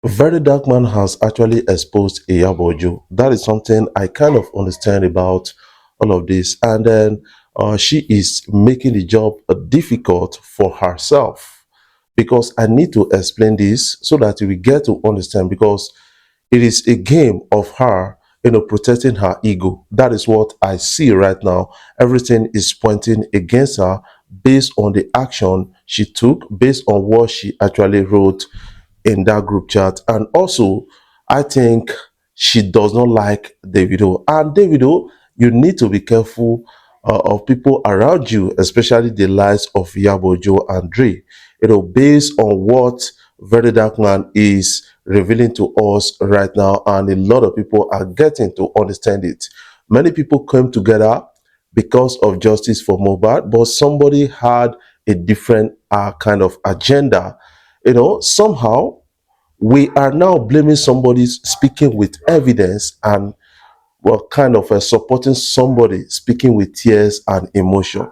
Verydarkman has actually exposed Iyabo Ojo. That is something I kind of understand about all of this. And then she is making the job difficult for herself, because I need to explain this so that we get to understand, because it is a game of her, protecting her ego. That is what I see right now. Everything is pointing against her based on the action she took, based on what she actually wrote in that group chat. And also, I think she does not like Davido. And Davido, you need to be careful of people around you, especially the likes of Iyabo Ojo and Dre. Based on what Very Dark Man is revealing to us right now, and a lot of people are getting to understand it. Many people came together because of justice for Mohbad, but somebody had a different kind of agenda. Somehow we are now blaming somebody speaking with evidence, and we're kind of supporting somebody speaking with tears and emotion.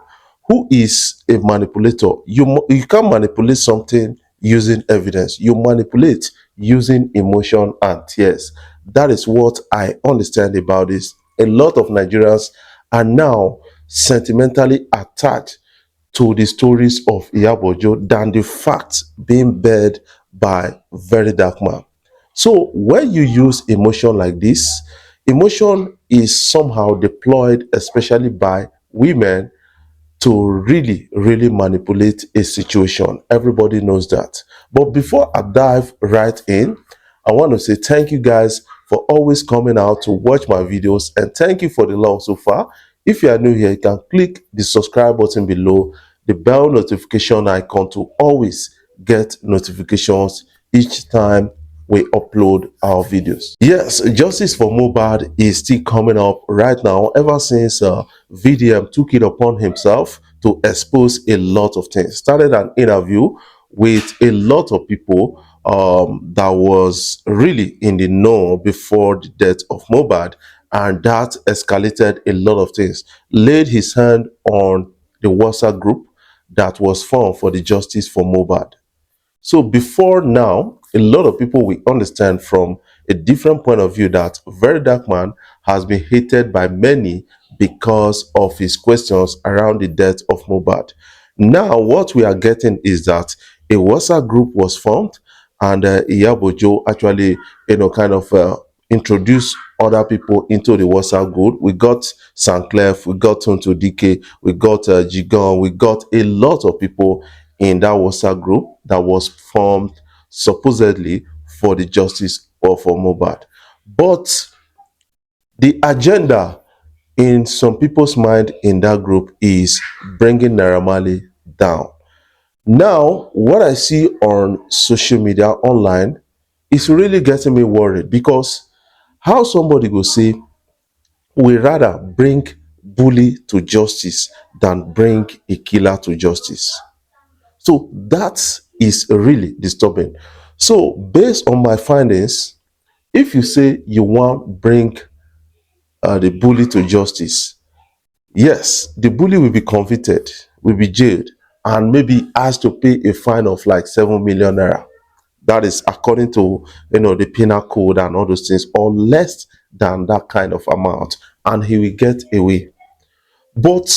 Who is a manipulator? You can't manipulate something using evidence. You manipulate using emotion and tears. That is what I understand about this. A lot of Nigerians are now sentimentally attached to the stories of Iyabo Ojo than the facts being bared by Very Dark Man. So when you use emotion like this, emotion is somehow deployed, especially by women, to really, really manipulate a situation. Everybody knows that. But before I dive right in, I want to say thank you guys for always coming out to watch my videos, and thank you for the love so far. If you are new here, you can click the subscribe button below, the bell notification icon to always get notifications each time we upload our videos. Yes, justice for Mohbad is still coming up right now, ever since VDM took it upon himself to expose a lot of things. Started an interview with a lot of people that was really in the know before the death of Mohbad, and that escalated a lot of things. Laid his hand on the WhatsApp group that was formed for the justice for Mohbad. So before now, a lot of people will understand from a different point of view that Very Dark Man has been hated by many because of his questions around the death of Mohbad. Now, what we are getting is that a WhatsApp group was formed, and Iyabo Ojo actually, kind of introduced other people into the WhatsApp group. We got Sanclef, we got Tonto DK, we got Jigon, we got a lot of people in that WhatsApp group that was formed supposedly for the justice or for Mohbad. But the agenda in some people's mind in that group is bringing Naira Marley down. Now, what I see on social media online is really getting me worried, because how somebody will say we rather bring bully to justice than bring a killer to justice. So that is really disturbing. So based on my findings, if you say you want bring the bully to justice, yes, the bully will be convicted, will be jailed, and maybe asked to pay a fine of like 7 million naira. That is according to the penal code and all those things, or less than that kind of amount, and he will get away. But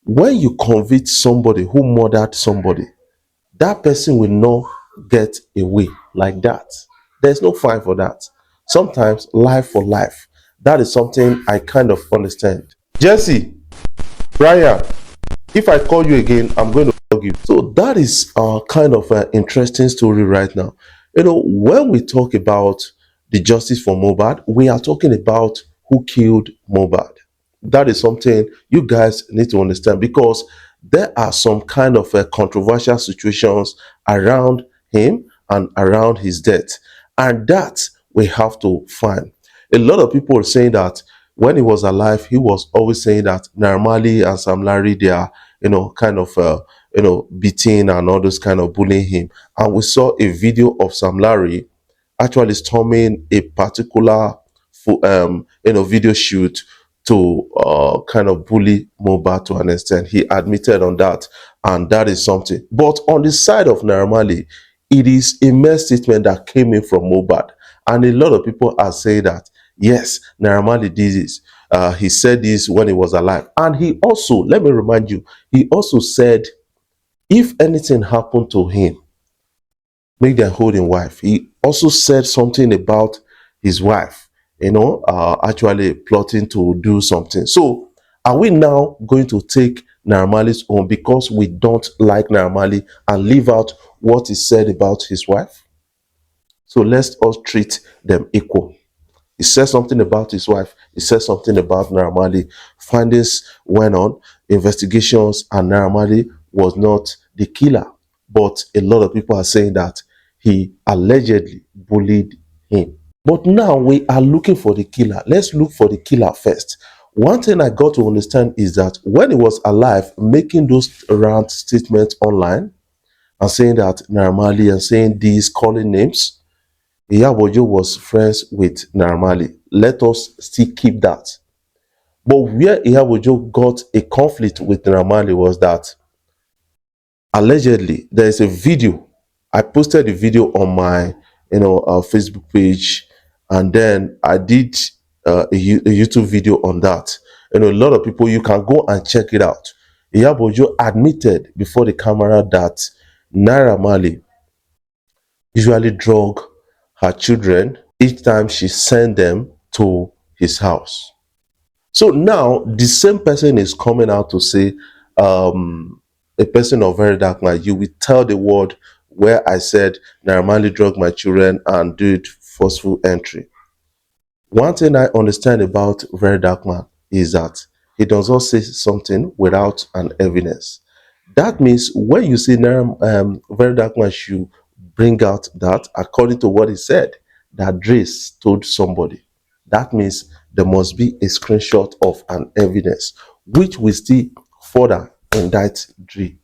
when you convict somebody who murdered somebody, that person will not get away like that. There's no fine for that. Sometimes life for life. That is something I kind of understand. Jesse, Brian, if I call you again, I'm going to bug you. So that is kind of an interesting story right now. When we talk about the justice for Mohbad, we are talking about who killed Mohbad. That is something you guys need to understand, because there are some kind of controversial situations around him and around his death, and that we have to find. A lot of people are saying that when he was alive, he was always saying that Naira Marley and Sam Larry, they are, kind of, beating and all those kind of bullying him. And we saw a video of Sam Larry actually storming a particular, video shoot to kind of bully Mohbad to an extent. He admitted on that, and that is something. But on the side of Naira Marley, it is a mere statement that came in from Mobad. And a lot of people are saying that, yes, Naira Marley did this. He said this when he was alive. And he also, let me remind you, he also said, if anything happened to him, make them hold his wife. He also said something about his wife, actually plotting to do something. So, are we now going to take Naira Marley's own because we don't like Naira Marley and leave out what he said about his wife? So let's all treat them equal. He said something about his wife. He said something about Naira Marley. Findings went on, investigations, and Naira Marley was not the killer. But a lot of people are saying that he allegedly bullied him. But now we are looking for the killer. Let's look for the killer first. One thing I got to understand is that when he was alive, making those round statements online and saying that Naira Marley and saying these, calling names, Iyabo Ojo was friends with Naira Marley. Let us still keep that. But where Iyabo Ojo got a conflict with Naira Marley was that allegedly there is a video. I posted a video on my Facebook page, and then I did a YouTube video on that. A lot of people, you can go and check it out. Iyabo Ojo admitted before the camera that Naira Marley usually drug her children each time she sent them to his house. So now the same person is coming out to say, a person of Verydarkman, you will tell the world where I said Naira Marley drug my children and did forceful entry. One thing I understand about Verydarkman is that he does not say something without an evidence. That means when you see Verydarkman should bring out that, according to what he said, that Drace told somebody. That means there must be a screenshot of an evidence, which will still further indict Dre.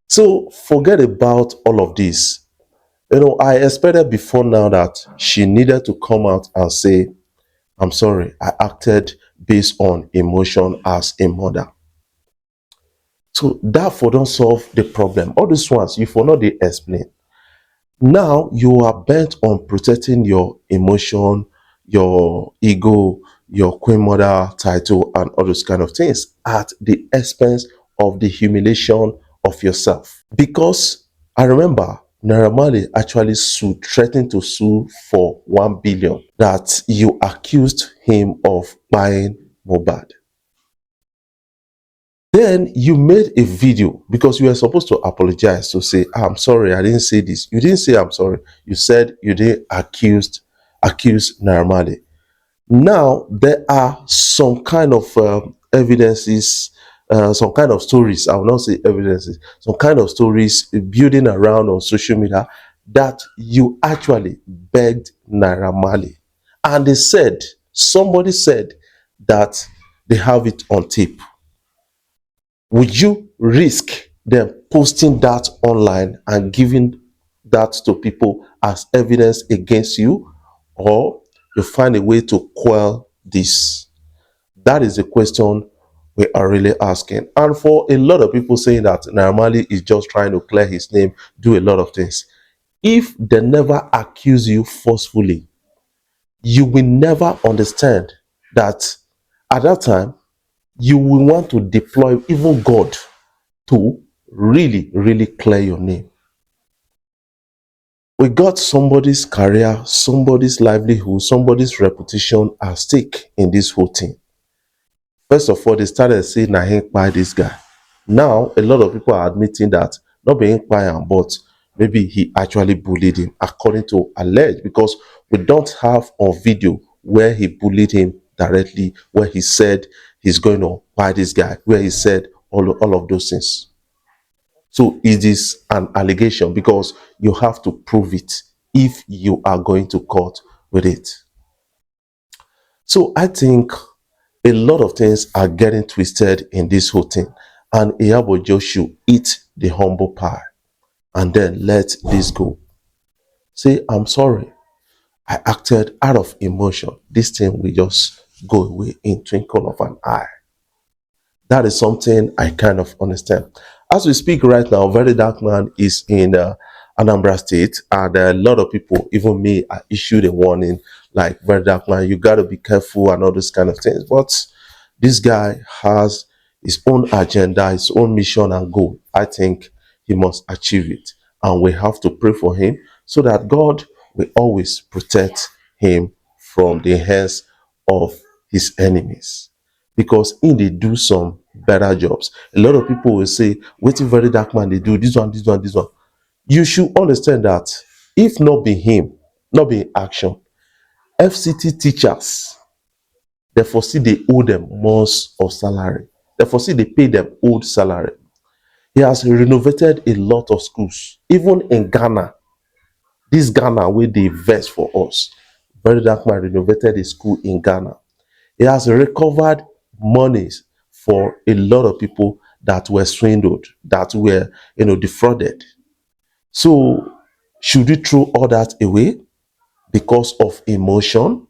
So forget about all of this. I expected before now that she needed to come out and say, I'm sorry, I acted based on emotion as a mother. So that for don't solve the problem. All these ones, you for not they explain. Now you are bent on protecting your emotion, your ego, your queen mother title, and all those kind of things at the expense of the humiliation of yourself. Because I remember Naira Marley actually threatened to sue for 1 billion that you accused him of buying Mobad. Then you made a video because you were supposed to apologize to say, I'm sorry, I didn't say this. You didn't say I'm sorry. You said you didn't accuse Naira Marley. Now there are some kind of evidences, some kind of stories. I will not say evidences. Some kind of stories building around on social media that you actually begged Naira Marley, and they said, somebody said that they have it on tape. Would you risk them posting that online and giving that to people as evidence against you, or you find a way to quell this? That is the question we are really asking. And for a lot of people saying that Naira Marley is just trying to clear his name, do a lot of things. If they never accuse you forcefully, you will never understand that at that time you will want to deploy even God to really, really clear your name. We got somebody's career, somebody's livelihood, somebody's reputation at stake in this whole thing. First of all, they started saying, "Nah, he by this guy." Now, a lot of people are admitting that not being quiet, but maybe he actually bullied him, according to alleged, because we don't have on video where he bullied him directly, where he said he's going to buy this guy, where he said all of those things. So it is an allegation because you have to prove it if you are going to court with it. So I think a lot of things are getting twisted in this whole thing, and Iyabo Ojo should eat the humble pie and then let this go. Say, I'm sorry, I acted out of emotion. This thing will just go away in twinkle of an eye. That is something I kind of understand. As we speak right now, Verydarkman is in Anambra State, and a lot of people, even me, I issued a warning like, Verydarkman, you got to be careful and all those kind of things. But this guy has his own agenda, his own mission and goal. I think he must achieve it, and we have to pray for him so that God will always protect him from the hands of his enemies, because in they do some better jobs. A lot of people will say, waiting very dark man, they do this one, this one, this one. You should understand that if not be him, not be in action, FCT teachers, they foresee they owe them months of salary. They foresee they pay them old salary. He has renovated a lot of schools, even in Ghana. This Ghana where they vest for us. Very dark man renovated a school in Ghana. He has recovered monies for a lot of people that were swindled, that were, defrauded. So should we throw all that away because of emotion?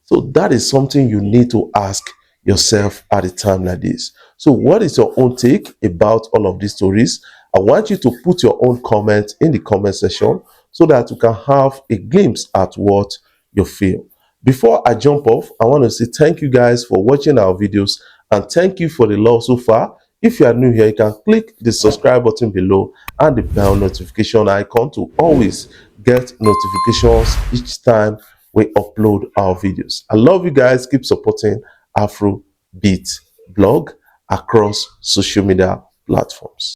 So that is something you need to ask yourself at a time like this. So what is your own take about all of these stories? I want you to put your own comment in the comment section so that you can have a glimpse at what you feel. Before I jump off, I want to say thank you guys for watching our videos, and thank you for the love so far. If you are new here, you can click the subscribe button below and the bell notification icon to always get notifications each time we upload our videos. I love you guys. Keep supporting Afrobeat blog across social media platforms.